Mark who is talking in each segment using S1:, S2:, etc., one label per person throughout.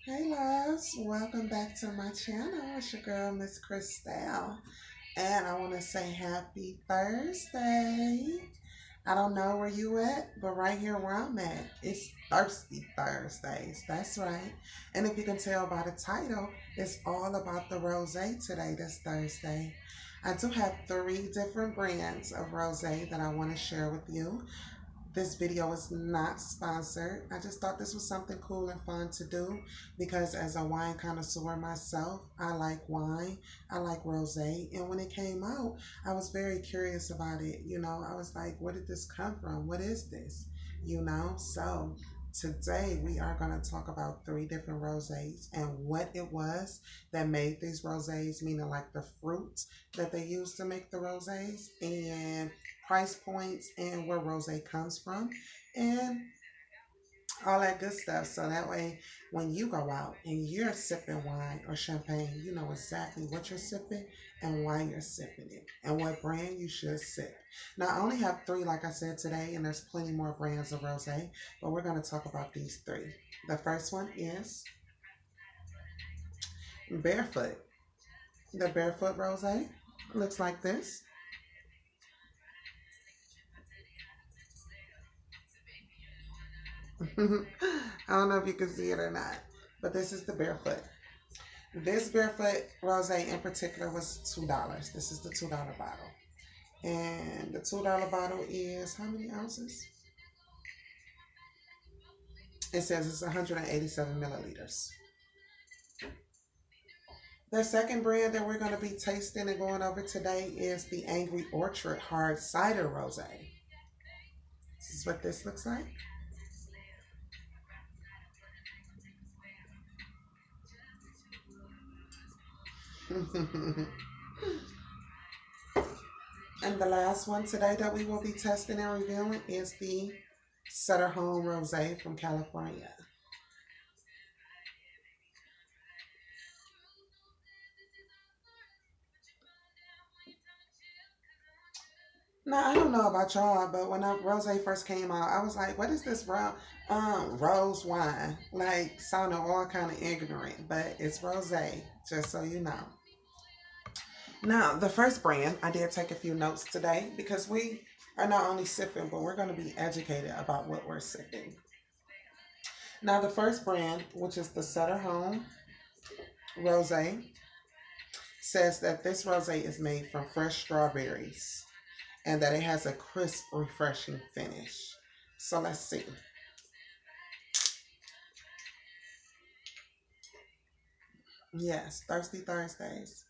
S1: Hey loves, welcome back to my channel. It's your girl Miss Christelle, and I want to say happy Thursday. I don't know where you at, but right here where I'm at, it's Thirsty Thursdays. That's right. And if you can tell by the title, it's all about the rosé today, this Thursday. I do have three different brands of rosé that I want to share with you. This video is not sponsored. I just thought this was something cool and fun to do because as a wine connoisseur myself, I like wine. I like rosé. And when it came out, I was very curious about it. I was like, where did this come from? What is this? So today we are going to talk about three different rosés and what it was that made these rosés, meaning like the fruits that they used to make the rosés, and price points and where rose comes from and all that good stuff. So that way, when you go out and you're sipping wine or champagne, you know exactly what you're sipping and why you're sipping it and what brand you should sip. Now, I only have three, like I said today, and there's plenty more brands of rose, but we're going to talk about these three. The first one is Barefoot. The Barefoot rose looks like this. I don't know if you can see it or not, but this is the Barefoot. This Barefoot rosé in particular was $2. This is the $2 bottle. And the $2 bottle is how many ounces? It says it's 187 milliliters. The second brand that we're going to be tasting and going over today is the Angry Orchard Hard Cider Rosé. This is what this looks like. And the last one today that we will be testing and reviewing is the Sutter Home Rosé from California. Now I don't know about y'all, but when rose first came out, I was like, "What is this rose wine?" Like sounding all kind of ignorant, but it's rose, just so you know. Now the first brand, I did take a few notes today because we are not only sipping, but we're going to be educated about what we're sipping. Now the first brand, which is the Sutter Home Rose, says that this rose is made from fresh strawberries and that it has a crisp, refreshing finish. So let's see. Yes, Thirsty Thursdays.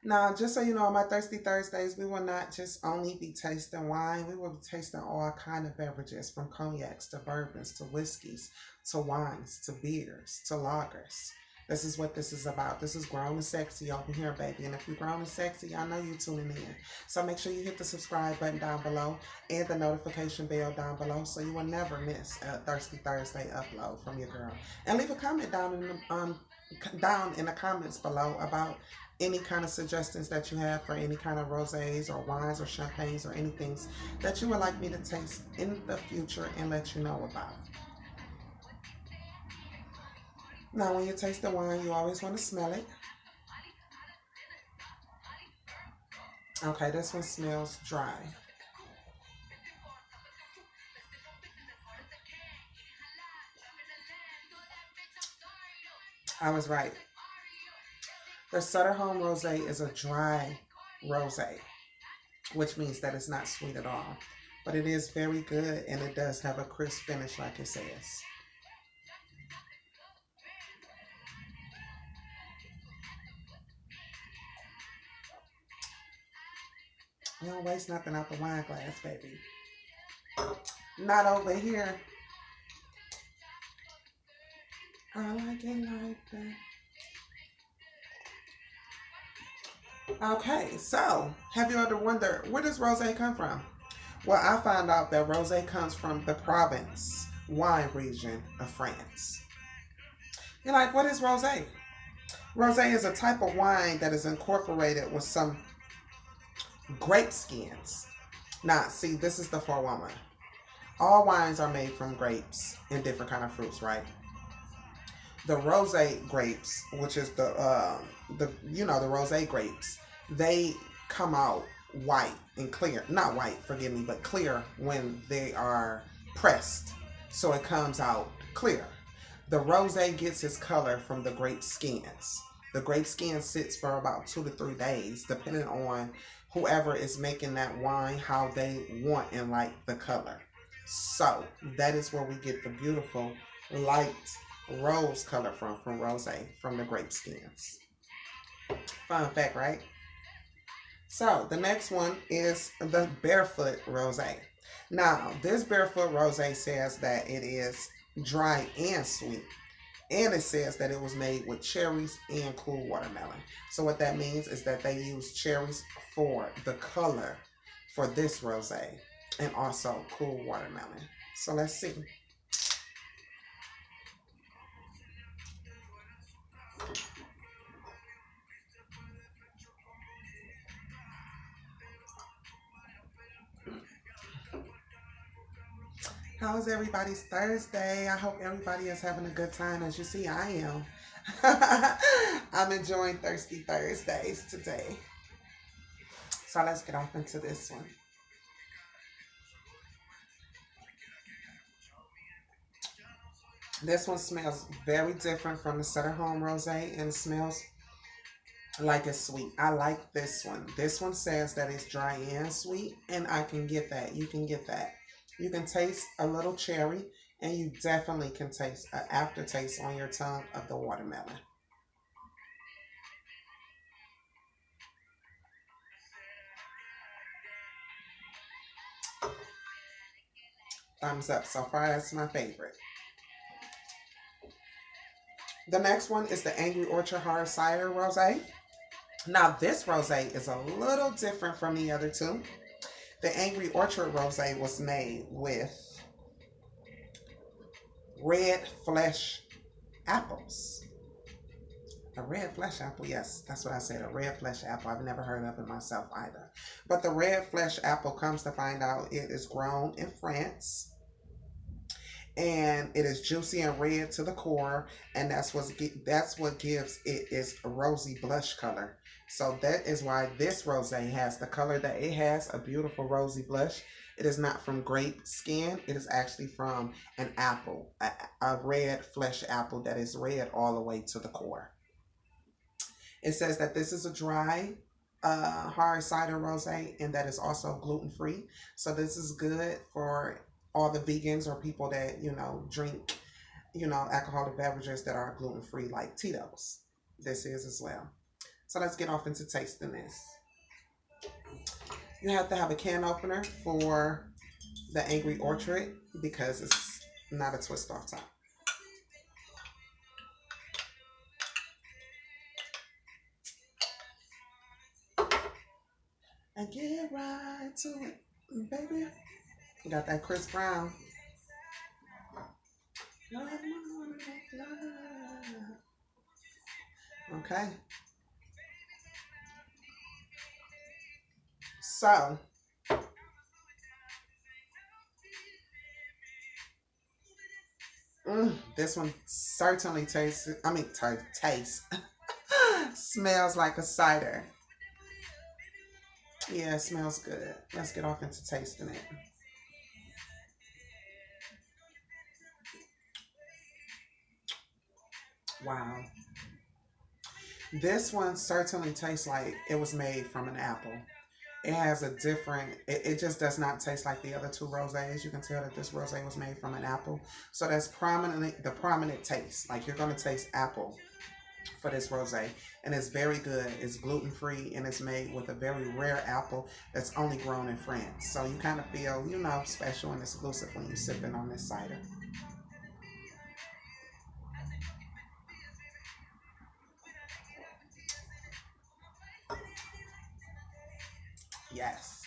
S1: Now, just so you know, on my Thirsty Thursdays, we will not just only be tasting wine. We will be tasting all kind of beverages, from cognacs to bourbons to whiskeys to wines to beers to lagers. This is what this is about. This is grown and sexy over here, baby. And if you're grown and sexy, I know you're tuning in. So make sure you hit the subscribe button down below and the notification bell down below so you will never miss a Thirsty Thursday upload from your girl. And leave a comment down in the comments below about any kind of suggestions that you have for any kind of rosés or wines or champagnes or anything that you would like me to taste in the future and let you know about. Now, when you taste the wine, you always want to smell it. Okay, this one smells dry. I was right. The Sutter Home Rosé is a dry rosé, which means that it's not sweet at all. But it is very good and it does have a crisp finish like it says. You don't waste nothing out the wine glass, baby. Not over here. I like it like that. Okay, so have you ever wondered where does rosé come from? Well, I found out that rosé comes from the Provence wine region of France. You're like, what is rosé? Rosé is a type of wine that is incorporated with some grape skins. Now, see, this is the forewoman. All wines are made from grapes and different kind of fruits, right? The rosé grapes, which is the the rosé grapes, they come out white and clear. Not white, forgive me, but clear when they are pressed. So it comes out clear. The rosé gets its color from the grape skins. The grape skin sits for about 2 to 3 days, depending on whoever is making that wine, how they want and like the color. So that is where we get the beautiful light rose color from rosé, from the grape skins. Fun fact, right? So the next one is the Barefoot rosé. Now, this Barefoot rosé says that it is dry and sweet. And it says that it was made with cherries and cool watermelon. So what that means is that they use cherries for the color for this rosé and also cool watermelon. So let's see. How's everybody's Thursday? I hope everybody is having a good time. As you see, I am. I'm enjoying Thirsty Thursdays today. So let's get off into this one. This one smells very different from the Sutter Home Rosé and smells like it's sweet. I like this one. This one says that it's dry and sweet, and I can get that. You can get that. You can taste a little cherry, and you definitely can taste an aftertaste on your tongue of the watermelon. Thumbs up. So far, that's my favorite. The next one is the Angry Orchard Hard Cider Rosé. Now, this rosé is a little different from the other two. The Angry Orchard rosé was made with red flesh apples. A red flesh apple, yes, that's what I said. A red flesh apple. I've never heard of it myself either. But the red flesh apple, comes to find out, it is grown in France, and it is juicy and red to the core, and that's what gives it its rosy blush color. So that is why this rosé has the color that it has, a beautiful rosy blush. It is not from grape skin. It is actually from an apple, a red flesh apple that is red all the way to the core. It says that this is a dry, hard cider rosé, and that is also gluten free. So this is good for all the vegans or people that drink alcoholic beverages that are gluten free, like Tito's. This is as well. So let's get off into tasting this. You have to have a can opener for the Angry Orchard because it's not a twist off top. And get right to it, baby. You got that Chris Brown. Okay. So, this one certainly tastes, tastes, smells like a cider. Yeah, it smells good. Let's get off into tasting it. Wow. This one certainly tastes like it was made from an apple. It has a different, it just does not taste like the other two rosés. You can tell that this rosé was made from an apple. So that's prominently the prominent taste. Like, you're going to taste apple for this rosé, and it's very good. It's gluten free, and it's made with a very rare apple that's only grown in France. So you kind of feel, special and exclusive when you're sipping on this cider. Yes.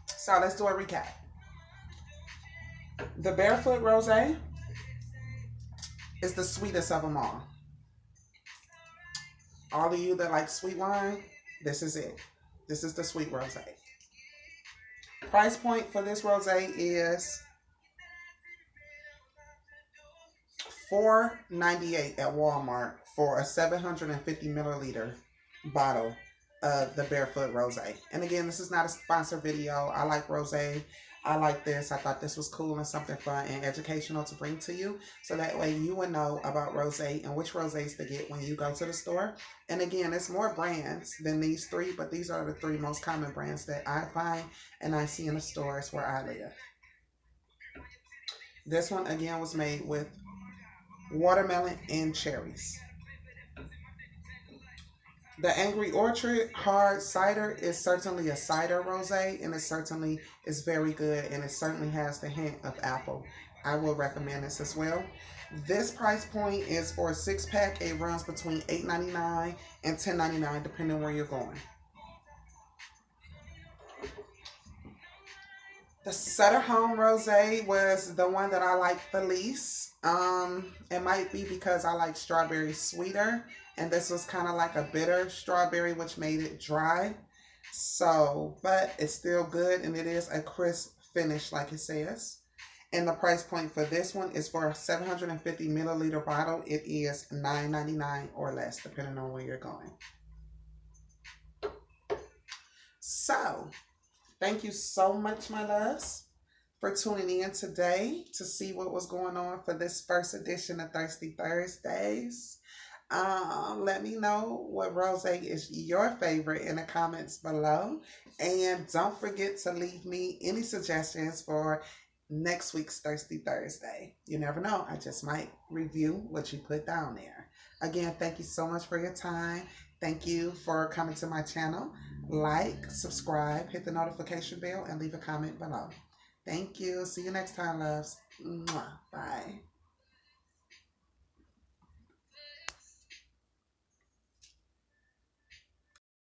S1: So let's do a recap. The Barefoot rosé is the sweetest of them all. All of you that like sweet wine, this is it. This is the sweet rosé. Price point for this rosé is $4.98 at Walmart for a 750 milliliter bottle of the Barefoot rosé. And again, this is not a sponsor video. I like rosé. I like this. I thought this was cool and something fun and educational to bring to you. So that way you would know about rosé and which rosés to get when you go to the store. And again, it's more brands than these three, but these are the three most common brands that I find and I see in the stores where I live. This one again was made with watermelon and cherries. The Angry Orchard hard cider is certainly a cider rosé, and it certainly is very good, and it certainly has the hint of apple. I will recommend this as well. This price point is for a 6 pack. It runs between $8.99 and $10.99 depending on where you're going. The Sutter Home Rosé was the one that I liked the least. It might be because I like strawberry sweeter, and this was kind of like a bitter strawberry, which made it dry. So, but it's still good, and it is a crisp finish, like it says. And the price point for this one is for a 750 milliliter bottle. It is $9.99 or less, depending on where you're going. So, thank you so much, my loves, for tuning in today to see what was going on for this first edition of Thirsty Thursdays. Let me know what rosé is your favorite in the comments below. And don't forget to leave me any suggestions for next week's Thirsty Thursday. You never know. I just might review what you put down there. Again, thank you so much for your time. Thank you for coming to my channel. Like, subscribe, hit the notification bell, and leave a comment below. Thank you. See you next time, loves. Mwah. Bye.